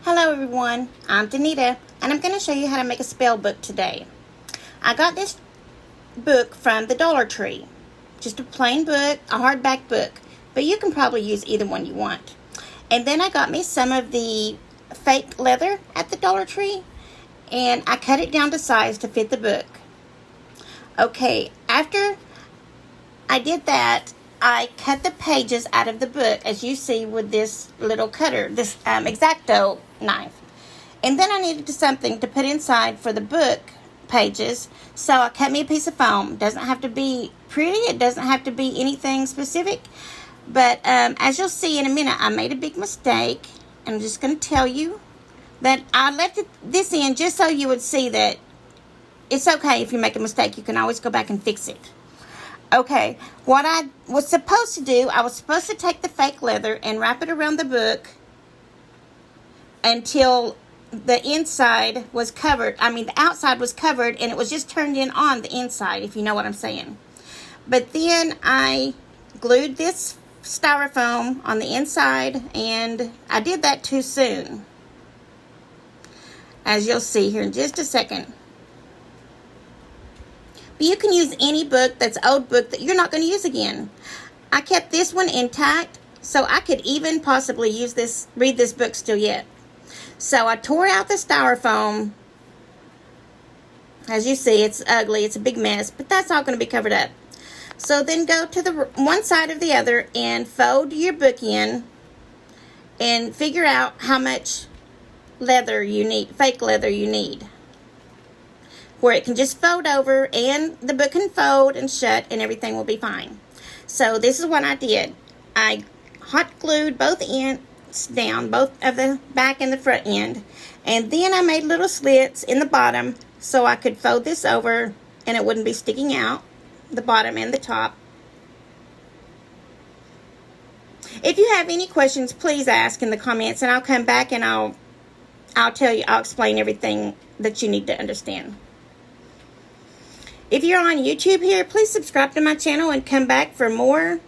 Hello everyone, I'm Danita, and I'm going to show you how to make a spell book today. I got this book from the Dollar Tree. Just a plain book, a hardback book, but you can probably use either one you want. And then I got me some of the fake leather at the Dollar Tree, and I cut it down to size to fit the book. Okay, after I did that, I cut the pages out of the book, as you see with this little cutter, this X-Acto knife. And then I needed something to put inside for the book pages, so I cut me a piece of foam. Doesn't have to be pretty, it doesn't have to be anything specific, but as you'll see in a minute, I made a big mistake. I'm just going to tell you that I left this in just so you would see that it's okay if you make a mistake. You can always go back and fix it. Okay, what I was supposed to do, I was supposed to take the fake leather and wrap it around the book until the inside was covered. The outside was covered and it was just turned in on the inside, if you know what I'm saying. But then I glued this styrofoam on the inside, and I did that too soon, as you'll see here in just a second. You can use any book that's old book that you're not going to use again. I kept this one intact, so I could even possibly read this book still yet. So I tore out the styrofoam. As you see, it's ugly. It's a big mess, but that's all going to be covered up. So then go to the one side of the other and fold your book in and figure out how much leather you need, fake leather you need, where it can just fold over and the book can fold and shut and everything will be fine. So this is what I did. I hot glued both ends down, both of the back and the front end, and then I made little slits in the bottom so I could fold this over and it wouldn't be sticking out, the bottom and the top. If you have any questions, please ask in the comments and I'll come back and I'll explain everything that you need to understand. If you're on YouTube here, please subscribe to my channel and come back for more.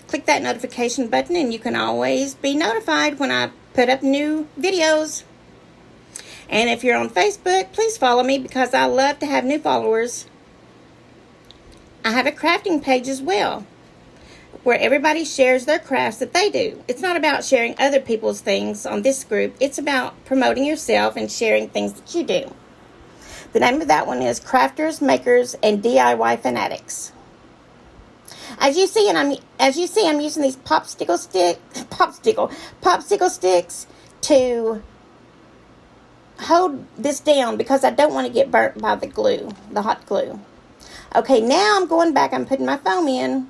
Click that notification button and you can always be notified when I put up new videos. And if you're on Facebook, please follow me because I love to have new followers. I have a crafting page as well, where everybody shares their crafts that they do. It's not about sharing other people's things on this group. It's about promoting yourself and sharing things that you do. The name of that one is Crafters, Makers, and DIY Fanatics. As you see, I'm using these popsicle sticks to hold this down because I don't want to get burnt by the glue, the hot glue. Okay, now I'm going back. I'm putting my foam in.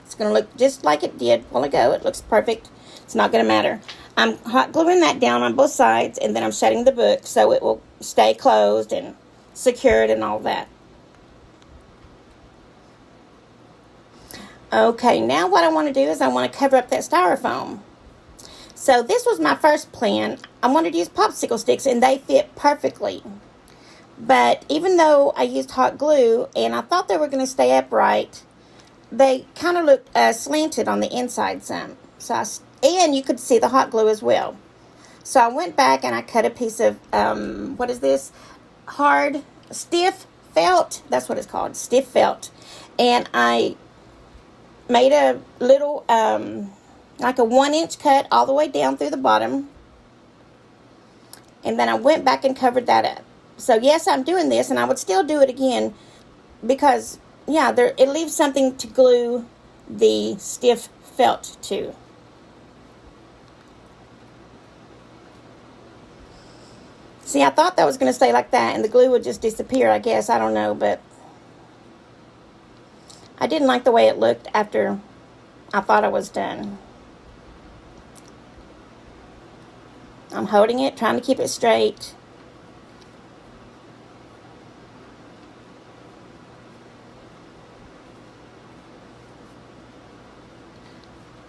It's going to look just like it did a while ago. It looks perfect. It's not going to matter. I'm hot gluing that down on both sides, and then I'm shutting the book so it will stay closed and secured and all that. Okay, now what I want to do is I want to cover up that styrofoam. So this was my first plan. I wanted to use popsicle sticks, and they fit perfectly. But even though I used hot glue, and I thought they were going to stay upright, they kind of looked slanted on the inside some. And you could see the hot glue as well. So I went back and I cut a piece of, what is this? Hard, stiff felt. That's what it's called, stiff felt. And I made a little, like a 1-inch cut all the way down through the bottom. And then I went back and covered that up. So yes, I'm doing this, and I would still do it again because, yeah, it leaves something to glue the stiff felt to. See, I thought that was going to stay like that, and the glue would just disappear, I guess. I don't know, but I didn't like the way it looked after I thought I was done. I'm holding it, trying to keep it straight.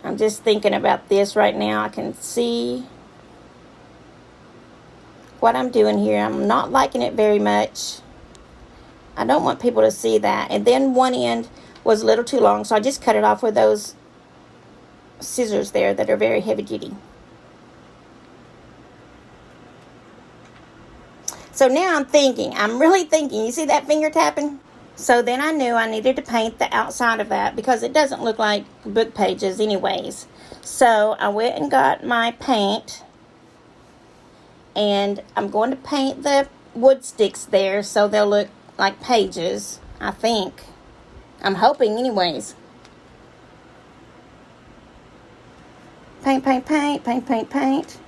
I'm just thinking about this right now. I can see what I'm doing here. I'm not liking it very much. I don't want people to see that. And then one end was a little too long, so I just cut it off with those scissors there that are very heavy duty. So now I'm really thinking, you see that finger tapping? So then I knew I needed to paint the outside of that because it doesn't look like book pages anyways. So I went and got my paint, and I'm going to paint the wood sticks there so they'll look like pages, I think. I'm hoping anyways. Paint, paint, paint, paint, paint, paint.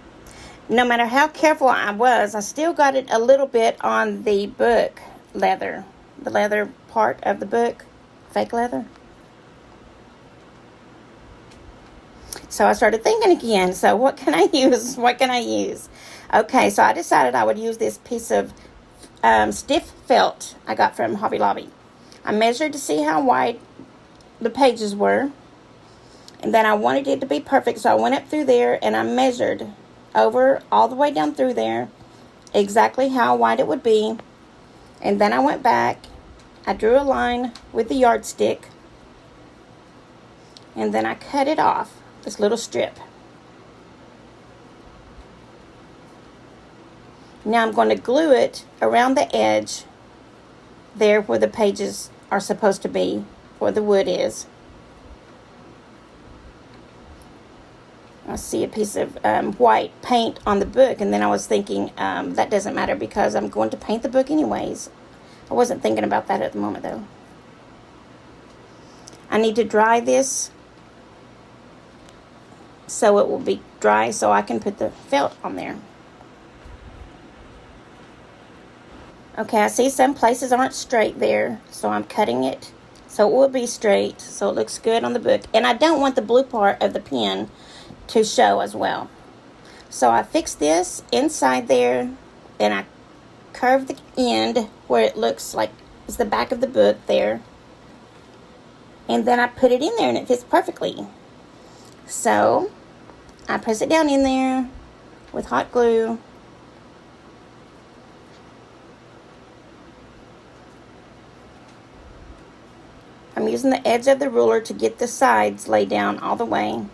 No matter how careful I was, I still got it a little bit on the book leather. The leather part of the book. Fake leather. So I started thinking again. So what can I use? What can I use? Okay, so I decided I would use this piece of stiff felt I got from Hobby Lobby. I measured to see how wide the pages were. And then I wanted it to be perfect, so I went up through there and I measured over all the way down through there exactly how wide it would be. And then I went back, I drew a line with the yardstick, and then I cut it off, this little strip. Now I'm going to glue it around the edge there where the pages are supposed to be, where the wood is. I see a piece of white paint on the book, and then I was thinking that doesn't matter because I'm going to paint the book anyways. I wasn't thinking about that at the moment though. I need to dry this so it will be dry so I can put the felt on there. Okay, I see some places aren't straight there, so I'm cutting it so it will be straight so it looks good on the book. And I don't want the blue part of the pen to show as well. So I fixed this inside there, and I curved the end where it looks like it's the back of the book there. And then I put it in there and it fits perfectly. So I press it down in there with hot glue. I'm using the edge of the ruler to get the sides laid down all the way.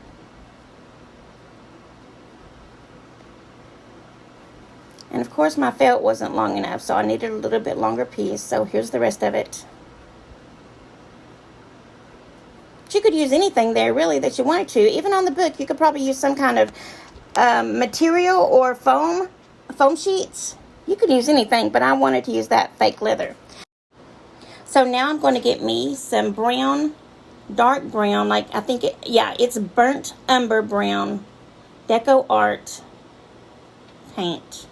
And of course my felt wasn't long enough, so I needed a little bit longer piece. So here's the rest of it. But you could use anything there really that you wanted to. Even on the book, you could probably use some kind of material or foam sheets. You could use anything, but I wanted to use that fake leather. So now I'm going to get me some brown, dark brown, like I think it's burnt umber brown Deco Art paint.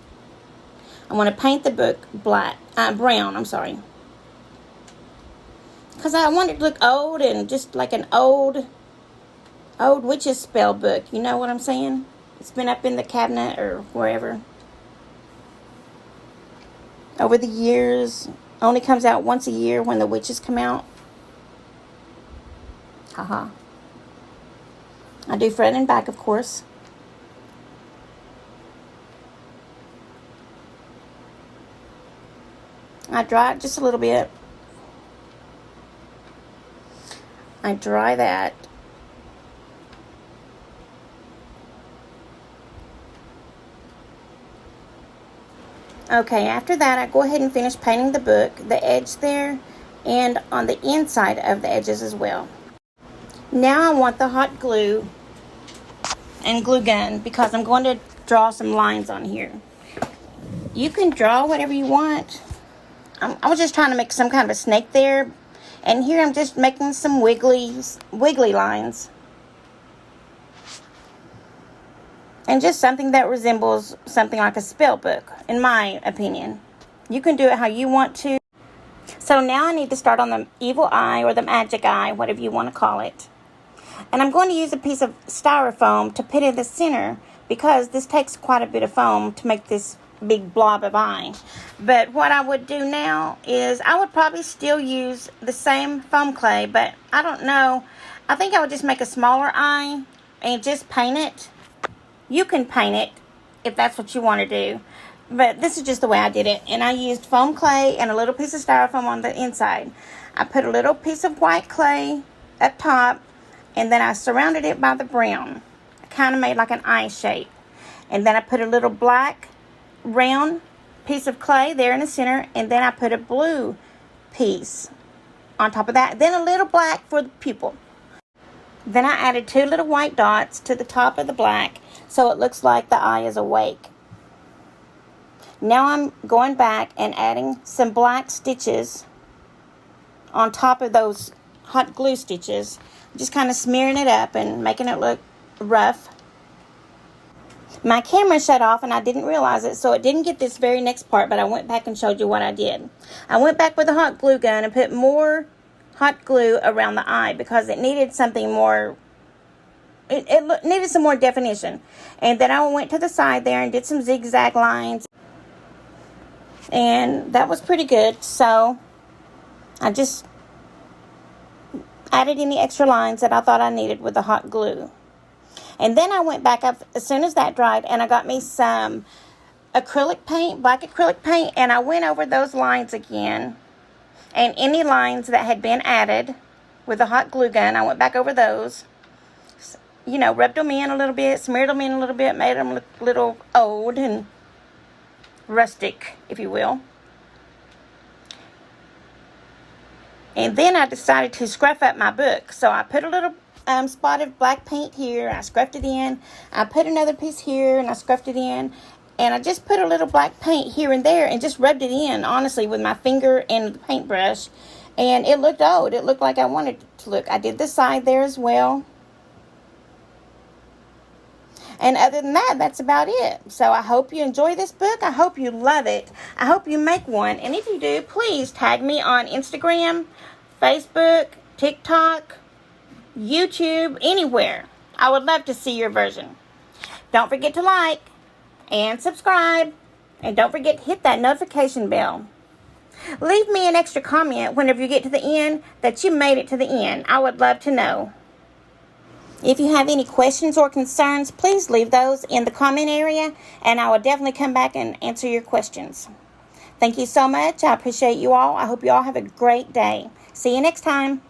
I want to paint the book brown, I'm sorry. Because I want it to look old and just like an old witch's spell book. You know what I'm saying? It's been up in the cabinet or wherever. Over the years, only comes out once a year when the witches come out. Haha. I do front and back, of course. I dry it just a little bit. I dry that. Okay, after that, I go ahead and finish painting the book, the edge there, and on the inside of the edges as well. Now I want the hot glue and glue gun because I'm going to draw some lines on here. You can draw whatever you want. I was just trying to make some kind of a snake there. And here I'm just making some wiggly lines. And just something that resembles something like a spell book, in my opinion. You can do it how you want to. So now I need to start on the evil eye or the magic eye, whatever you want to call it. And I'm going to use a piece of styrofoam to put in the center because this takes quite a bit of foam to make this big blob of eye. But what I would do now is I would probably still use the same foam clay, but I don't know. I think I would just make a smaller eye and just paint it. You can paint it if that's what you want to do, but this is just the way I did it. And I used foam clay and a little piece of styrofoam on the inside. I put a little piece of white clay up top, and then I surrounded it by the brown. I kind of made like an eye shape. And then I put a little black round piece of clay there in the center, and then I put a blue piece on top of that. Then a little black for the pupil. Then I added 2 little white dots to the top of the black so it looks like the eye is awake. Now I'm going back and adding some black stitches on top of those hot glue stitches. Just kind of smearing it up and making it look rough. My camera shut off and I didn't realize it, so it didn't get this very next part, but I went back and showed you what I did. I went back with a hot glue gun and put more hot glue around the eye because it needed something more, it needed some more definition. And then I went to the side there and did some zigzag lines, and that was pretty good. So I just added any extra lines that I thought I needed with the hot glue. And then I went back up as soon as that dried, and I got me some acrylic paint, black acrylic paint, and I went over those lines again. And any lines that had been added with the hot glue gun, I went back over those. You know, rubbed them in a little bit, smeared them in a little bit, made them look a little old and rustic, if you will. And then I decided to scruff up my book. So I put a little spot of black paint here. I scruffed it in. I put another piece here and I scruffed it in. And I just put a little black paint here and there and just rubbed it in, honestly, with my finger and the paintbrush. And it looked old. It looked like I wanted it to look. I did the side there as well. And other than that, that's about it. So I hope you enjoy this book. I hope you love it. I hope you make one. And if you do, please tag me on Instagram, Facebook, TikTok, YouTube, anywhere. I would love to see your version. Don't forget to like and subscribe. And don't forget to hit that notification bell. Leave me an extra comment whenever you get to the end that you made it to the end. I would love to know. If you have any questions or concerns, please leave those in the comment area, and I will definitely come back and answer your questions. Thank you so much. I appreciate you all. I hope you all have a great day. See you next time.